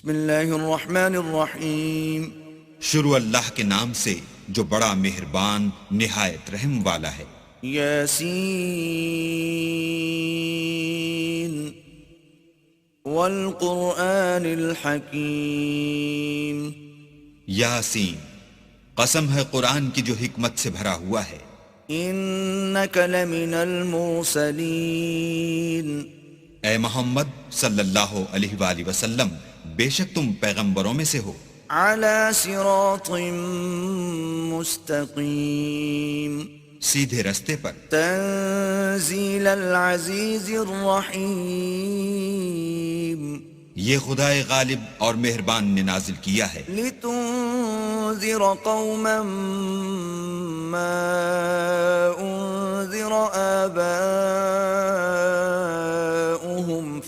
بسم اللہ الرحمن الرحیم. شروع اللہ کے نام سے جو بڑا مہربان نہایت رحم والا ہے. یاسین والقرآن الحکیم. یاسین، قسم ہے قرآن کی جو حکمت سے بھرا ہوا ہے. انک لمن المرسلین. اے محمد صلی اللہ علیہ وآلہ وسلم، بے شک تم پیغمبروں میں سے ہو. علی صراط مستقیم. سیدھے رستے پر. تنزیل العزیز الرحیم. یہ خدائے غالب اور مہربان نے نازل کیا ہے. لتنذر قوما ما انذر آباؤهم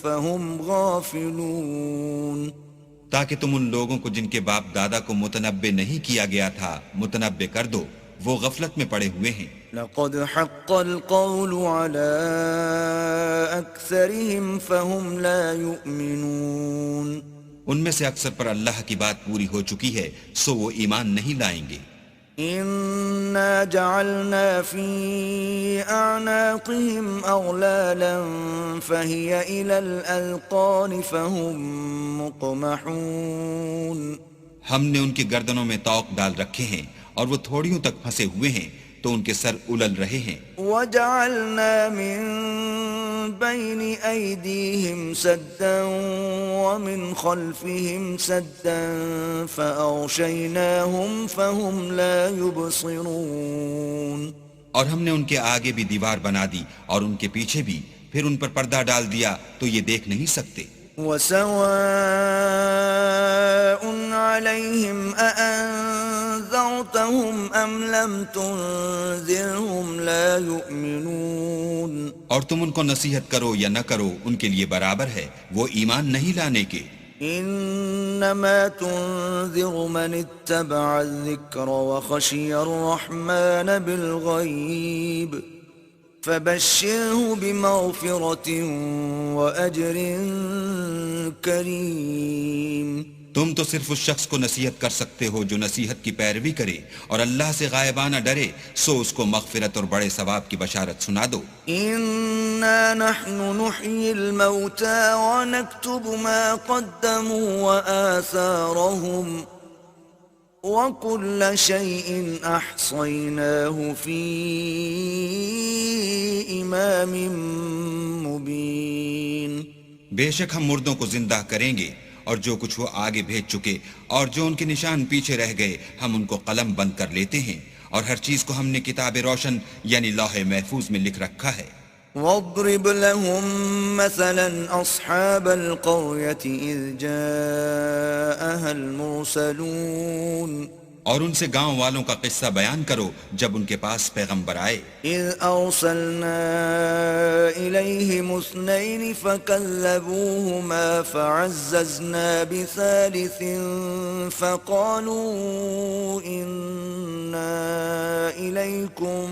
فهم غافلون. تاکہ تم ان لوگوں کو جن کے باپ دادا کو متنبع نہیں کیا گیا تھا متنبع کر دو، وہ غفلت میں پڑے ہوئے ہیں. لقد حق القول على أكثرهم فهم لا يؤمنون. ان میں سے اکثر پر اللہ کی بات پوری ہو چکی ہے، سو وہ ایمان نہیں لائیں گے. إنا جعلنا في أعناقهم أغلالا فهي إلى الأذقان فهم مقمحون. ہم نے ان کی گردنوں میں طوق ڈال رکھے ہیں اور وہ تھوڑیوں تک پھنسے ہوئے ہیں تو ان کے سر الل رہے ہیں. وجعلنا من بين أيديهم سدا ومن خلفهم سدا فأغشيناهم فهم لا يبصرون. اور ہم نے ان کے آگے بھی دیوار بنا دی اور ان کے پیچھے بھی، پھر ان پر پردہ ڈال دیا تو یہ دیکھ نہیں سکتے. وسواء عليهم أأنذرتهم أم لم تنذرهم لا يؤمنون. اور تم ان کو نصیحت کرو یا نہ کرو ان کے لیے برابر ہے، وہ ایمان نہیں لانے کے. انما تنذر من اتبع الذکر وخشی الرحمن بالغیب فبشره بمغفرة وأجر کریم. تم تو صرف اس شخص کو نصیحت کر سکتے ہو جو نصیحت کی پیروی کرے اور اللہ سے غائبانہ ڈرے، سو اس کو مغفرت اور بڑے ثواب کی بشارت سنا دو. انا نحن نحيي الموتى ونكتب ما قدموا وآثارهم وكل شيء أحصيناه في إمام مبين. بے شک ہم مردوں کو زندہ کریں گے اور جو کچھ وہ آگے بھیج چکے اور جو ان کے نشان پیچھے رہ گئے ہم ان کو قلم بند کر لیتے ہیں، اور ہر چیز کو ہم نے کتاب روشن یعنی لوح محفوظ میں لکھ رکھا ہے. واضرب لهم مثلا أصحاب القرية إذ جاءها المرسلون. اور ان سے گاؤں والوں کا قصہ بیان کرو جب ان کے پاس پیغمبر آئے. إذ أرسلنا إليهم اثنين فكذبوهما فعززنا بثالث فقالوا إنا إليكم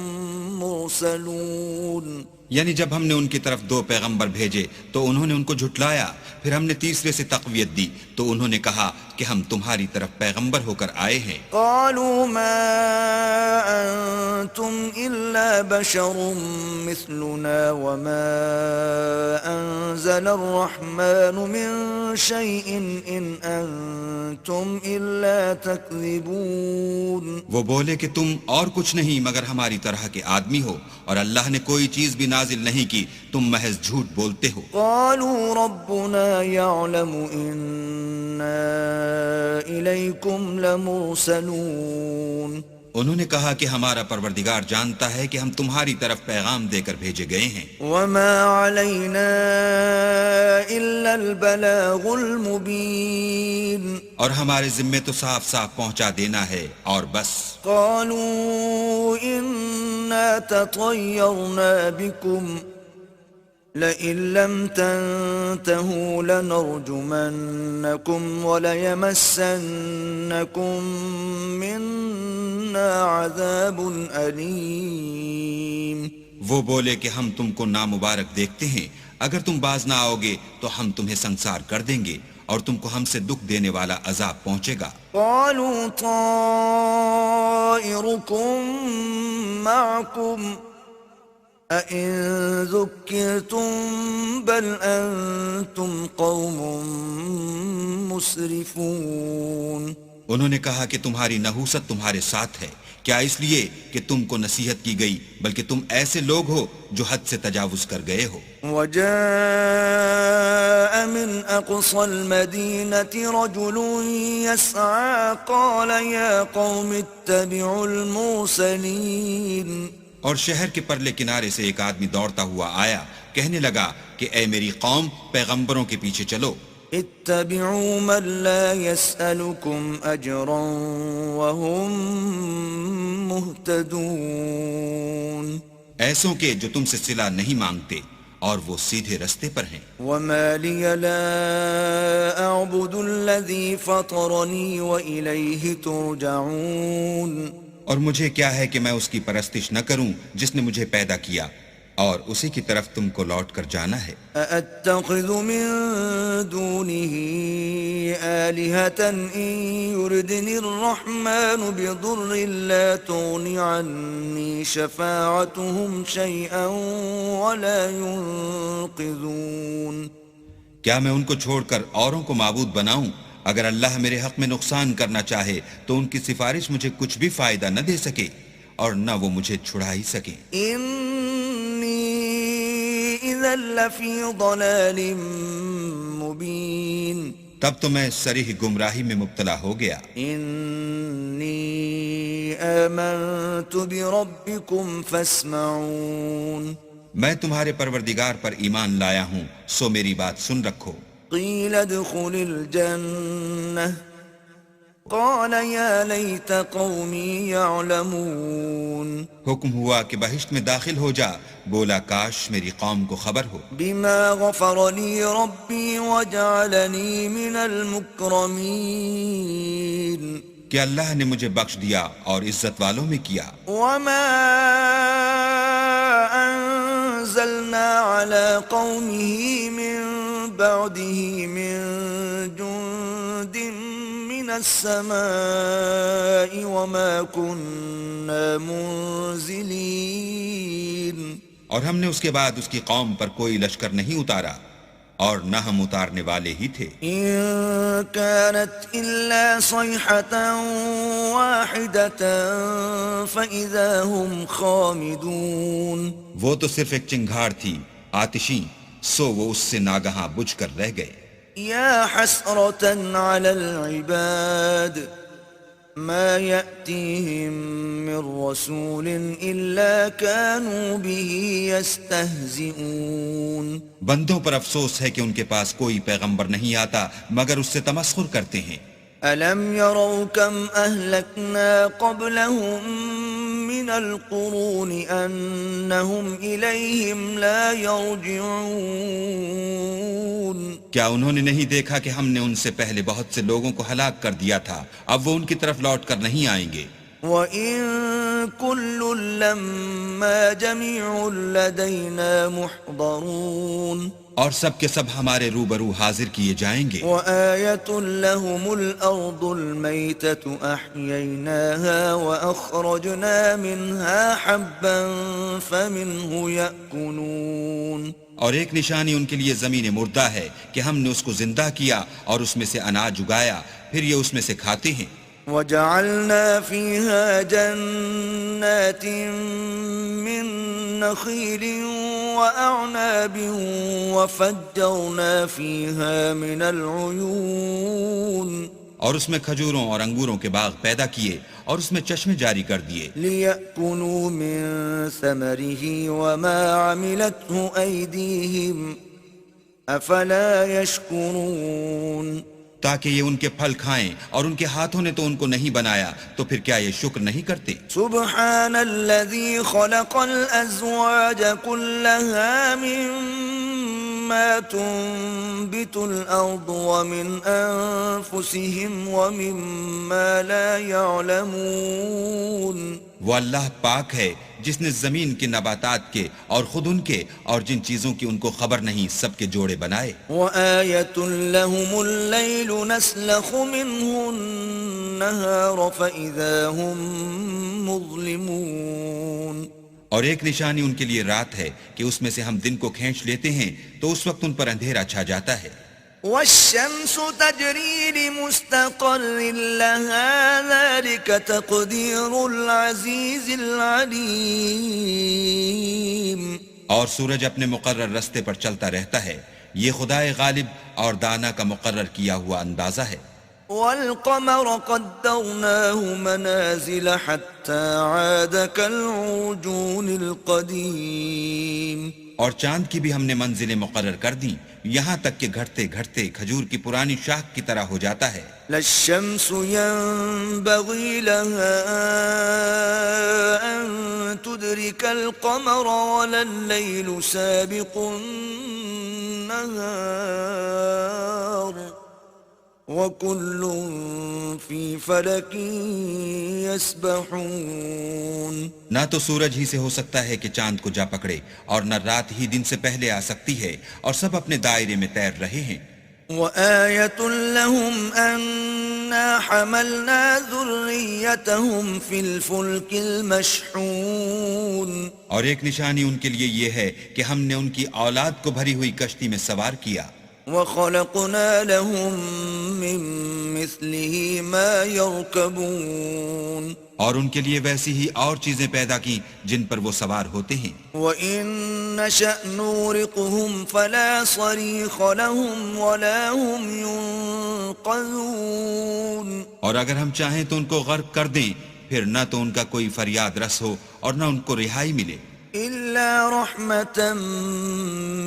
مرسلون. یعنی جب ہم نے ان کی طرف دو پیغمبر بھیجے تو انہوں نے ان کو جھٹلایا، پھر ہم نے تیسرے سے تقویت دی تو انہوں نے کہا کہ ہم تمہاری طرف پیغمبر ہو کر آئے ہیں. قالوا ما أنتم إلا بشر مثلنا وما أنزل الرحمن من شيء إن أنتم إلا تكذبون. وہ بولے کہ تم اور کچھ نہیں مگر ہماری طرح کے آدمی ہو، اور اللہ نے کوئی چیز بھی نازل نہیں کی، تم محض جھوٹ بولتے ہو. قالوا ربنا يعلم إنا إليكم لمرسلون. انہوں نے کہا کہ ہمارا پروردگار جانتا ہے کہ ہم تمہاری طرف پیغام دے کر بھیجے گئے ہیں. وما علينا إلا البلاغ المبين. اور ہمارے ذمے تو صاف صاف پہنچا دینا ہے اور بس. قالوا إنا تطيرنا بكم لئن لم تنتهوا لنرجمنكم وليمسنكم منا عذاب أليم. وہ بولے کہ ہم تم کو نامبارک دیکھتے ہیں، اگر تم باز نہ آؤ گے تو ہم تمہیں سنسار کر دیں گے اور تم کو ہم سے دکھ دینے والا عذاب پہنچے گا۔ قالوا طائركم معكم أئن ذكرتم بل أنتم قوم مسرفون۔ انہوں نے کہا کہ تمہاری نحوست تمہارے ساتھ ہے، کیا اس لیے کہ تم کو نصیحت کی گئی، بلکہ تم ایسے لوگ ہو جو حد سے تجاوز کر گئے ہو۔ وجاء من أقصى المدينة رجل يسعى قال يا قوم اتبعوا المرسلين۔ اور شہر کے پرلے کنارے سے ایک آدمی دوڑتا ہوا آیا، کہنے لگا کہ اے میری قوم، پیغمبروں کے پیچھے چلو۔ اتبعوا من لا يسألكم أجرا وهم مهتدون۔ ایسوں کے جو تم سے صلہ نہیں مانگتے اور وہ سیدھے رستے پر ہیں۔ وما لي لا أعبد الذي فطرني وإليه ترجعون۔ اور مجھے کیا ہے کہ میں اس کی پرستش نہ کروں جس نے مجھے پیدا کیا، اور اسی کی طرف تم کو لوٹ کر جانا ہے۔ أأتخذ من دونه آلهة إن يردني الرحمن بضر لا تغن عني شفاعتهم شيئا ولا ينقذون۔ کیا میں ان کو چھوڑ کر اوروں کو معبود بناؤں؟ اگر اللہ میرے حق میں نقصان کرنا چاہے تو ان کی سفارش مجھے کچھ بھی فائدہ نہ دے سکے اور نہ وہ مجھے چھڑا ہی سکے۔ إذا لفي ضلال مبين۔ تب تو میں صریح گمراہی میں مبتلا ہو گیا۔ إني آمنت بربكم فاسمعون۔ میں تمہارے پروردگار پر ایمان لایا ہوں، سو میری بات سن رکھو۔ قيل ادخل الجنة قال يا ليت قومي يعلمون۔ حکم ہوا کہ بہشت میں داخل ہو جا، بولا کاش میری قوم کو خبر ہو۔ بما غفر لي ربي وجعلني من المكرمين۔ کہ اللہ نے مجھے بخش دیا اور عزت والوں میں کیا۔ وما أنزلنا على قومه من بعده من جند من السماء وما كنا منزلين۔ اور ہم نے اس کے بعد اس کی قوم پر کوئی لشکر نہیں اتارا اور نہ ہم اتارنے والے ہی تھے۔ إن كانت إلا صيحة واحدة فإذا هم خامدون۔ وہ تو صرف ایک چنگھاڑ تھی آتشی، سو وہ اس سے ناگہاں بجھ کر رہ گئے۔ يا حسرة على العباد ما يأتيهم من رسول إلا كانوا به يستهزئون۔ بندوں پر افسوس ہے کہ ان کے پاس کوئی پیغمبر نہیں آتا مگر اس سے تمسخر کرتے ہیں۔ ألم يروا كم أهلكنا قبلهم من القرون أنهم إليهم لا يرجعون۔ کیا انہوں نے نہیں دیکھا کہ ہم نے ان سے پہلے بہت سے لوگوں کو ہلاک کر دیا تھا، اب وہ ان کی طرف لوٹ کر نہیں آئیں گے۔ وَإِن كُلٌّ لَّمَّا جَمِيعٌ لَّدَيْنَا مُحْضَرُونَ۔ اور سب کے سب ہمارے روبرو حاضر کیے جائیں گے۔ وَآيَةٌ لَّهُمُ الْأَرْضُ الْمَيْتَةُ أَحْيَيْنَاهَا وَأَخْرَجْنَا مِنْهَا حَبًّا فَمِنْهُ يَأْكُلُونَ۔ اور ایک نشانی ان کے لیے زمین مردہ ہے کہ ہم نے اس کو زندہ کیا اور اس میں سے اناج اگایا، پھر یہ اس میں سے کھاتے ہیں۔ وَجَعَلْنَا فِيهَا جَنَّاتٍ مِّن نَّخِيلٍ وَأَعْنَابٍ وَفَجَّرْنَا فِيهَا مِنَ الْعُيُونِ۔ اور اس میں کھجوروں اور انگوروں کے باغ پیدا کیے اور اس میں چشمے جاری کر دیے۔ لِيَأْكُلُوا مِن ثَمَرِهِ وَمَا عَمِلَتْهُ أَيْدِيهِمْ أَفَلَا يَشْكُرُونَ۔ تاکہ یہ ان کے پھل کھائیں، اور ان کے ہاتھوں نے تو ان کو نہیں بنایا، تو پھر کیا یہ شکر نہیں کرتے؟ سبحان الذي خلق الأزواج كلها مما تنبت الأرض ومن أنفسهم ومما لا يعلمون۔ وہ اللہ پاک ہے جس نے زمین کے نباتات کے اور خود ان کے اور جن چیزوں کی ان کو خبر نہیں سب کے جوڑے بنائے. وَآيَةٌ لَهُمُ اللَّيْلُ نَسْلَخُ مِنْهُ النَّهَارَ فَإِذَا هُمْ مُظْلِمُونَ. اور ایک نشانی ان کے لیے رات ہے کہ اس میں سے ہم دن کو کھینچ لیتے ہیں تو اس وقت ان پر اندھیرا چھا جاتا ہے. وَالشَّمْسُ تَجْرِي لِمُسْتَقَرٍّ لَهَا ذَلِكَ تَقْدِيرُ الْعَزِيزِ الْعَلِيمِ. اور سورج اپنے مقرر رستے پر چلتا رہتا ہے، یہ خدائے غالب اور دانا کا مقرر کیا ہوا اندازہ ہے. وَالْقَمَرَ قَدَّرْنَاهُ مَنَازِلَ حَتَّى عَادَ كَالْعُرْجُونِ الْقَدِيمِ. اور چاند کی بھی ہم نے منزلیں مقرر کر دیں یہاں تک کہ گھٹتے گھٹتے کھجور کی پرانی شاخ کی طرح ہو جاتا ہے. لَا الشَّمْسُ يَنبَغِي لَهَا أَن تُدْرِكَ الْقَمَرَ وَلَا اللَّيْلُ سَابِقُ النَّهَارِ وَكُلٌّ فِي فَلَكٍ يَسْبَحُونَ. نہ تو سورج ہی سے ہو سکتا ہے کہ چاند کو جا پکڑے اور نہ رات ہی دن سے پہلے آ سکتی ہے اور سب اپنے دائرے میں تیر رہے ہیں. وَآيَةٌ لَهُمْ أَنَّا حَمَلْنَا ذُرِّيَّتَهُمْ فِي الْفُلْكِ الْمَشْحُونِ. اور ایک نشانی ان کے لیے یہ ہے کہ ہم نے ان کی اولاد کو بھری ہوئی کشتی میں سوار کیا. وَخَلَقْنَا لَهُم مِّن مِّثْلِهِ مَا يَرْكَبُونَ. اور ان کے لیے ویسی ہی اور چیزیں پیدا کی جن پر وہ سوار ہوتے ہیں. وَإِن نَّشَأْ نُغْرِقْهُمْ فَلَا صَرِيخَ لَهُمْ وَلَا هُمْ يُنقَذُونَ. اور اگر ہم چاہیں تو ان کو غرق کر دیں پھر نہ تو ان کا کوئی فریاد رس ہو اور نہ ان کو رہائی ملے. إِلَّا رَحْمَةً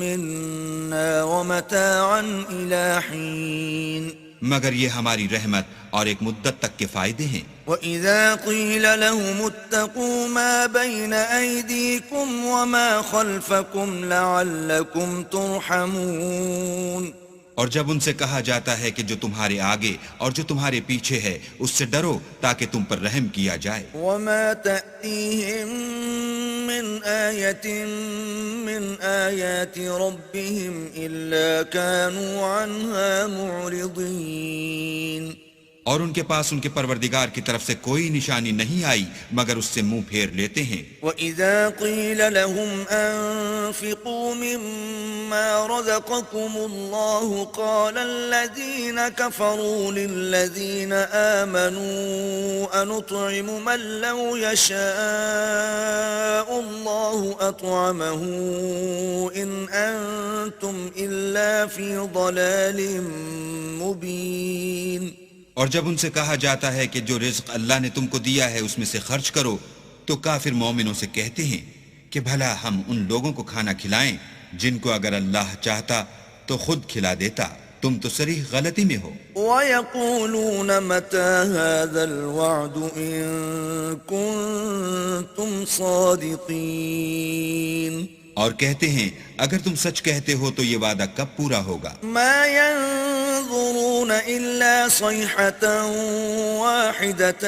مِّنَّا وَمَتَاعًا إِلَى حِينٍ. مگر یہ ہماری رحمت اور ایک مدت تک کے فائدے ہیں. وَإِذَا قِيلَ لَهُمُ اتَّقُوا مَا بَيْنَ أَيْدِيكُمْ وَمَا خَلْفَكُمْ لَعَلَّكُمْ تُرْحَمُونَ. اور جب ان سے کہا جاتا ہے کہ جو تمہارے آگے اور جو تمہارے پیچھے ہے اس سے ڈرو تاکہ تم پر رحم کیا جائے. وَمَا تَأْتِيهِم مِّنْ آيَةٍ مِّنْ آيَاتِ رَبِّهِمْ إِلَّا كَانُوا عَنْهَا مُعْرِضِينَ. اور ان کے پاس ان کے پروردگار کی طرف سے کوئی نشانی نہیں آئی مگر اس سے منہ پھیر لیتے ہیں. وَإِذَا قِيلَ لَهُمْ أَنفِقُوا مِمَّا رَزَقَكُمُ اللَّهُ قَالَ الَّذِينَ كَفَرُوا لِلَّذِينَ آمَنُوا أَنُطْعِمُ مَن لَّوْ يَشَاءُ اللَّهُ أَطْعَمَهُ إِنْ أَنتُمْ إِلَّا فِي ضَلَالٍ مُّبِينٍ. اور جب ان سے کہا جاتا ہے کہ جو رزق اللہ نے تم کو دیا ہے اس میں سے خرچ کرو تو کافر مومنوں سے کہتے ہیں کہ بھلا ہم ان لوگوں کو کھانا کھلائیں جن کو اگر اللہ چاہتا تو خود کھلا دیتا. تم تو صریح غلطی میں ہو. وَيَقُولُونَ مَتَى هَذَا الْوَعْدُ إِن كُنتُمْ صَادِقِينَ. اور کہتے ہیں اگر تم سچ کہتے ہو تو یہ وعدہ کب پورا ہوگا. مَا يَنظُرُونَ إِلَّا صَيْحَةً وَاحِدَةً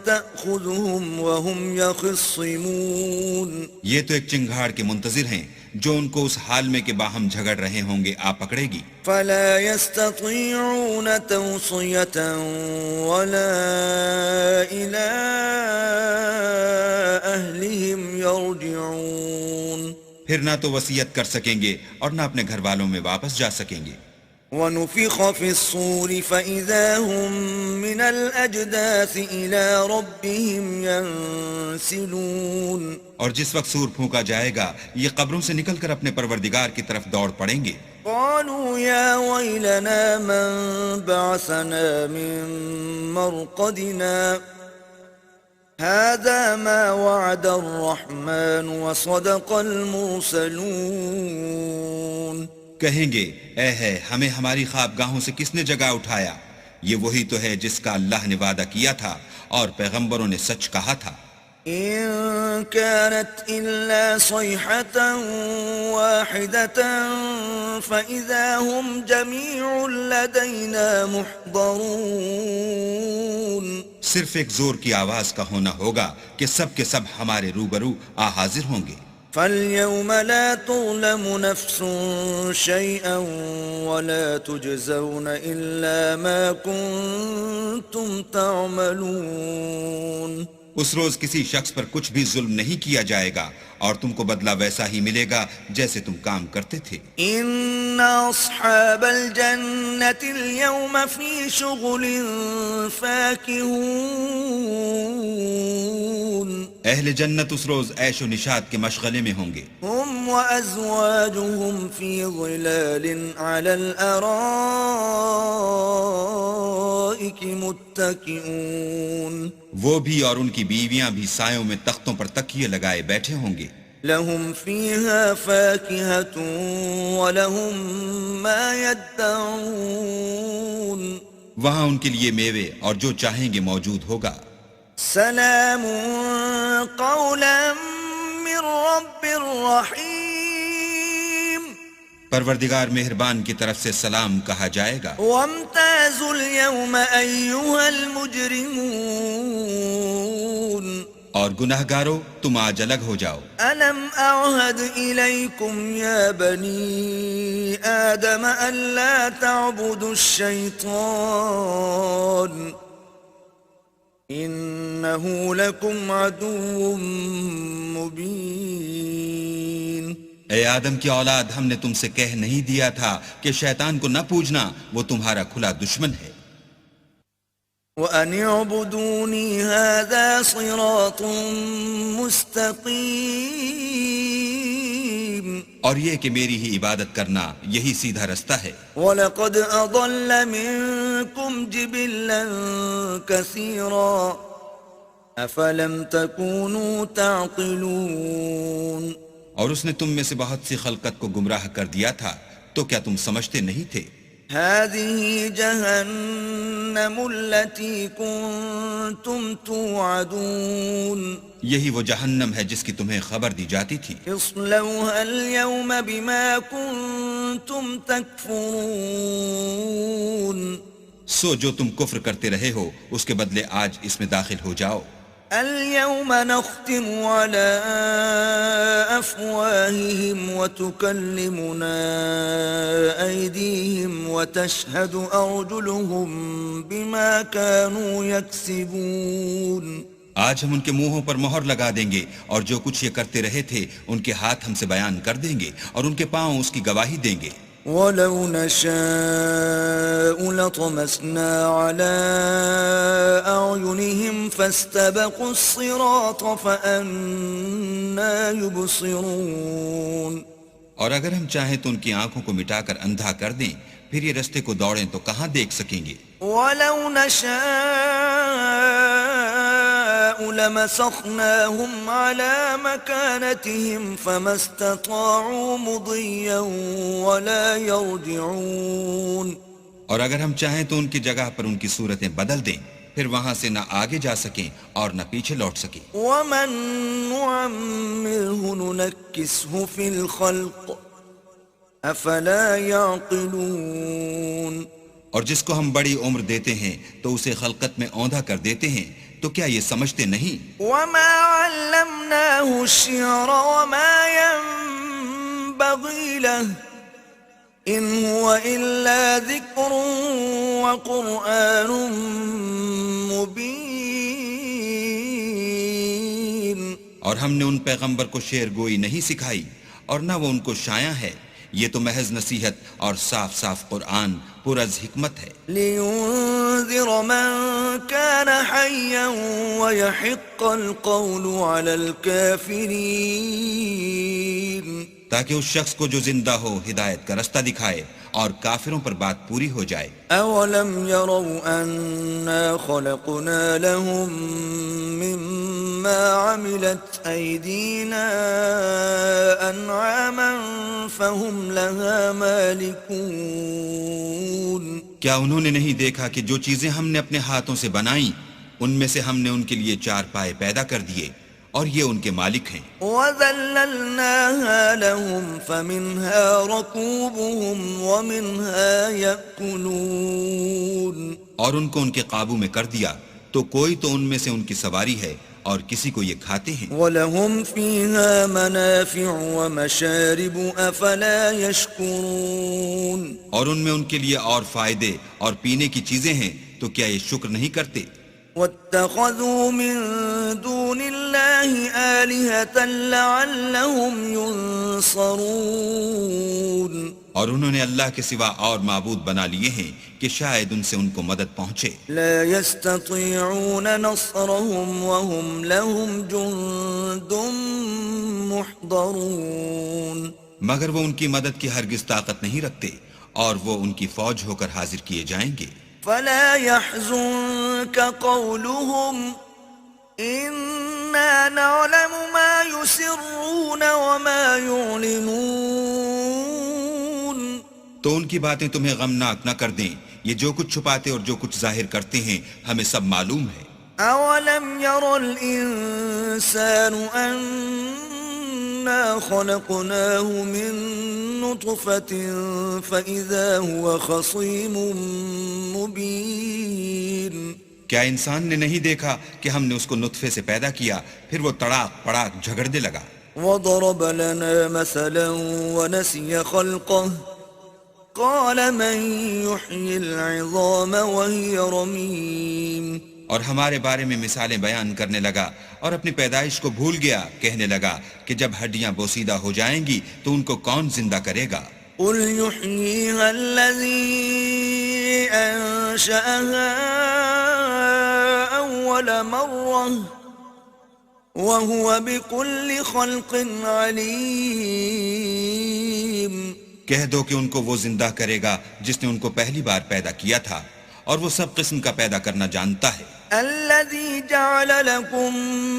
تَأْخُذُهُمْ وَهُمْ يَخِصِّمُونَ. یہ تو ایک چنگھاڑ کے منتظر ہیں جو ان کو اس حال میں کہ باہم جھگڑ رہے ہوں گے آ پکڑے گی. فَلَا يَسْتَطِيعُونَ تَوْصِيَةً وَلَا إِلَىٰ أَهْلِهِمْ يَرْجِعُونَ. پھر نہ تو وصیت کر سکیں گے اور نہ اپنے گھر والوں میں واپس جا سکیں گے. وَنُفِخَ فِي الصُّورِ فَإِذَا هُم مِّنَ الْأَجْدَاثِ إِلَىٰ رَبِّهِمْ يَنسِلُونَ. اور جس وقت سور پھونکا جائے گا یہ قبروں سے نکل کر اپنے پروردگار کی طرف دوڑ پڑیں گے. قَالُوا يَا وَيْلَنَا مَن بَعَثَنَا مِن مَّرْقَدِنَا هَٰذَا مَا وَعَدَ الرَّحْمَٰنُ وَصَدَقَ الْمُرْسَلُونَ. کہیں گے اے ہے ہمیں ہماری خوابگاہوں سے کس نے جگا اٹھایا. یہ وہی تو ہے جس کا اللہ نے وعدہ کیا تھا اور پیغمبروں نے سچ کہا تھا. إن كانت إلا صيحة واحدة فإذا هم جميع لدينا محضرون. صرف ایک زور کی آواز کا ہونا ہوگا کہ سب کے سب ہمارے روبرو حاضر ہوں گے. فاليوم لا تظلم نفس شيئا ولا تجزون إلا ما كنتم تعملون. اس روز کسی شخص پر کچھ بھی ظلم نہیں کیا جائے گا اور تم کو بدلہ ویسا ہی ملے گا جیسے تم کام کرتے تھے. ان اصحاب الجنة اليوم في شغل فاكهون. اہل جنت اس روز عیش و نشاط کے مشغلے میں ہوں گے. هم وازواجهم في ظلال على الارائك متكئون. وہ بھی اور ان کی بیویاں بھی سایوں میں تختوں پر تکیے لگائے بیٹھے ہوں گے. لهم فيها فاكهة ولهم ما يدعون. وہاں ان کے لیے میوے اور جو چاہیں گے موجود ہوگا. سلام قولا من رب رحیم. پروردگار مہربان کی طرف سے سلام کہا جائے گا. وامتازوا اليوم أيها المجرمون. اور گناہگارو تم آج الگ ہو جاؤ. ألم أعهد إليكم يا بني آدم ألا تعبدوا الشيطان إنه لكم عدو مبين. اے آدم کی اولاد، ہم نے تم سے کہہ نہیں دیا تھا کہ شیطان کو نہ پوجنا، وہ تمہارا کھلا دشمن ہے. وَأَنِ اعْبُدُونِي هَذَا صِرَاطٌ مُسْتَقِيمٌ. اور یہ کہ میری ہی عبادت کرنا یہی سیدھا رستہ ہے. وَلَقَدْ أَضَلَّ مِنكُمْ جِبِلًّا كَثِيرًا أَفَلَمْ تَكُونُوا تَعْقِلُونَ. اور اس نے تم میں سے بہت سی خلقت کو گمراہ کر دیا تھا، تو کیا تم سمجھتے نہیں تھے؟ هذه جهنم التي كنتم توعدون. یہی وہ جہنم ہے جس کی تمہیں خبر دی جاتی تھی. اصلوها اليوم بما كنتم تكفرون. سو جو تم کفر کرتے رہے ہو اس کے بدلے آج اس میں داخل ہو جاؤ. اليوم نختم على أفواههم وتكلمنا أيديهم وتشهد أرجلهم بما كانوا يكسبون. آج ہم ان کے منہوں پر مہر لگا دیں گے اور جو کچھ یہ کرتے رہے تھے ان کے ہاتھ ہم سے بیان کر دیں گے اور ان کے پاؤں اس کی گواہی دیں گے. وَلَوْ نَشَاءُ لَطَمَسْنَا عَلَىٰ أَعْيُنِهِمْ فَاسْتَبَقُوا الصِّرَاطَ فَأَنَّىٰ يُبْصِرُونَ. اور اگر ہم چاہیں تو ان کی آنکھوں کو مٹا کر اندھا کر دیں، پھر یہ رستے کو دوڑیں تو کہاں دیکھ سکیں گے. وَلَوْ نَشَاءُ لَمَسَخْنَاهُمْ عَلَىٰ مَكَانَتِهِمْ فَمَا اسْتَطَاعُوا مُضِيًّا وَلَا يَرْجِعُونَ. اور اگر ہم چاہیں تو ان کی جگہ پر ان کی صورتیں بدل دیں، پھر وہاں سے نہ آگے جا سکیں اور نہ پیچھے لوٹ سکیں. وَمَن نُعَمِّرْهُ نُنَكِّسْهُ فِي الْخَلْقِ أَفَلَا يَعْقِلُونَ. اور جس کو ہم بڑی عمر دیتے ہیں تو اسے خلقت میں اوندھا کر دیتے ہیں، تو کیا یہ سمجھتے نہیں؟ وَمَا عَلَّمْنَاهُ الشِّعْرَ وَمَا يَنبَغِي لَهُ إِنْ هُوَ إِلَّا ذِكْرٌ وَقُرْآنٌ مُبِينٌ. اور ہم نے ان پیغمبر کو شعر گوئی نہیں سکھائی اور نہ وہ ان کو شایع ہے، یہ تو محض نصیحت اور صاف صاف قرآن پرز حکمت ہے. لِيُنذِرَ مَن كَانَ حَيًّا وَيَحِقَّ الْقَوْلُ عَلَى الْكَافِرِينَ. تاکہ اس شخص کو جو زندہ ہو ہدایت کا رستہ دکھائے اور کافروں پر بات پوری ہو جائے. أَوَلَمْ يَرَوْا أَنَّا خَلَقْنَا لَهُم مِّمَّا عَمِلَتْ أَيْدِينَا أَنْعَامًا فَهُمْ لَهَا مَالِكُونَ. کیا انہوں نے نہیں دیکھا کہ جو چیزیں ہم نے اپنے ہاتھوں سے بنائیں ان میں سے ہم نے ان کے لیے چار پائے پیدا کر دیے اور یہ ان کے مالک ہیں. وَذَلَّلْنَاهَا لَهُمْ فَمِنْهَا رَكُوبُهُمْ وَمِنْهَا يَأْكُلُونَ اور ان کو ان کے قابو میں کر دیا تو کوئی تو ان میں سے ان کی سواری ہے اور کسی کو یہ کھاتے ہیں. وَلَهُمْ فِيهَا مَنَافِعُ وَمَشَارِبُ أَفَلَا يَشْكُرُونَ اور ان میں ان کے لیے اور فائدے اور پینے کی چیزیں ہیں تو کیا یہ شکر نہیں کرتے؟ وَاتَّخَذُوا مِن دُونِ اللَّهِ آلِهَةً لَعَلَّهُمْ يُنصَرُونَ اور انہوں نے اللہ کے سوا اور معبود بنا لیے ہیں کہ شاید ان سے ان کو مدد پہنچے. لا يستطيعون نصرهم وهم لهم جند محضرون مگر وہ ان کی مدد کی ہرگز طاقت نہیں رکھتے اور وہ ان کی فوج ہو کر حاضر کیے جائیں گے. فلا يحزنك قولهم إنا نعلم ما يسرون وما يعلنون تو ان کی باتیں تمہیں غمناک نہ کر دیں. یہ جو کچھ چھپاتے اور جو کچھ ظاہر کرتے ہیں ہمیں سب معلوم ہے. أولم ير الإنسان أنا خلقناه من نطفة فإذا هو خصيم مبين کیا انسان نے نہیں دیکھا کہ ہم نے اس کو نطفے سے پیدا کیا پھر وہ تڑاک پڑاک جھگڑنے لگا. وضرب لنا مثلا ونسي خلقه قال من يحيي العظام وهي رميم اور ہمارے بارے میں مثالیں بیان کرنے لگا اور اپنی پیدائش کو بھول گیا. کہنے لگا کہ جب ہڈیاں بوسیدہ ہو جائیں گی تو ان کو کون زندہ کرے گا؟ قل يحييها الذي أنشأها أول مرة وهو بكل خلق عليم کہہ دو کہ ان کو وہ زندہ کرے گا جس نے ان کو پہلی بار پیدا کیا تھا اور وہ سب قسم کا پیدا کرنا جانتا ہے. الذي جعل لكم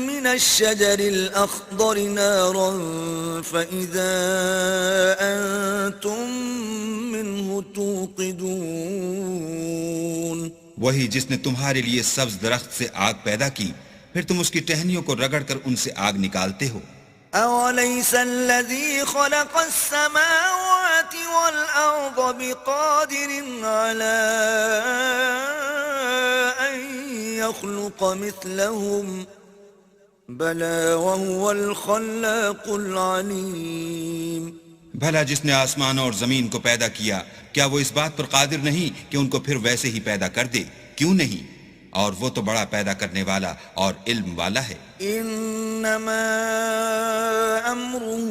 من الشجر الأخضر نارا فإذا أنتم منه توقدون وہی جس نے تمہارے لیے سبز درخت سے آگ پیدا کی پھر تم اس کی ٹہنیوں کو رگڑ کر ان سے آگ نکالتے ہو. أوليس الذي خلق السماوات والأرض بقادر على أن يخلق مثلهم بلى وهو الخلاق العليم بھلا جس نے آسمان اور زمین کو پیدا کیا کیا وہ اس بات پر قادر نہیں کہ ان کو پھر ویسے ہی پیدا کر دے؟ کیوں نہیں؟ اور وہ تو بڑا پیدا کرنے والا اور علم والا ہے. انما امره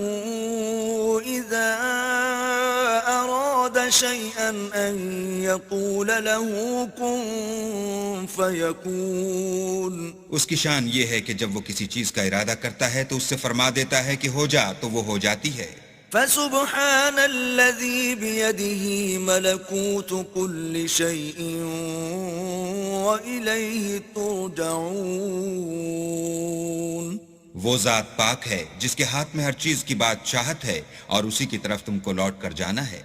اذا اراد شيئا ان يقول له كن فيكون اس کی شان یہ ہے کہ جب وہ کسی چیز کا ارادہ کرتا ہے تو اس سے فرما دیتا ہے کہ ہو جا تو وہ ہو جاتی ہے. فسبحان الذي بيده ملكوت كل شيء وإليه ترجعون وہ ذات پاک ہے جس کے ہاتھ میں ہر چیز کی بادشاہت ہے اور اسی کی طرف تم کو لوٹ کر جانا ہے.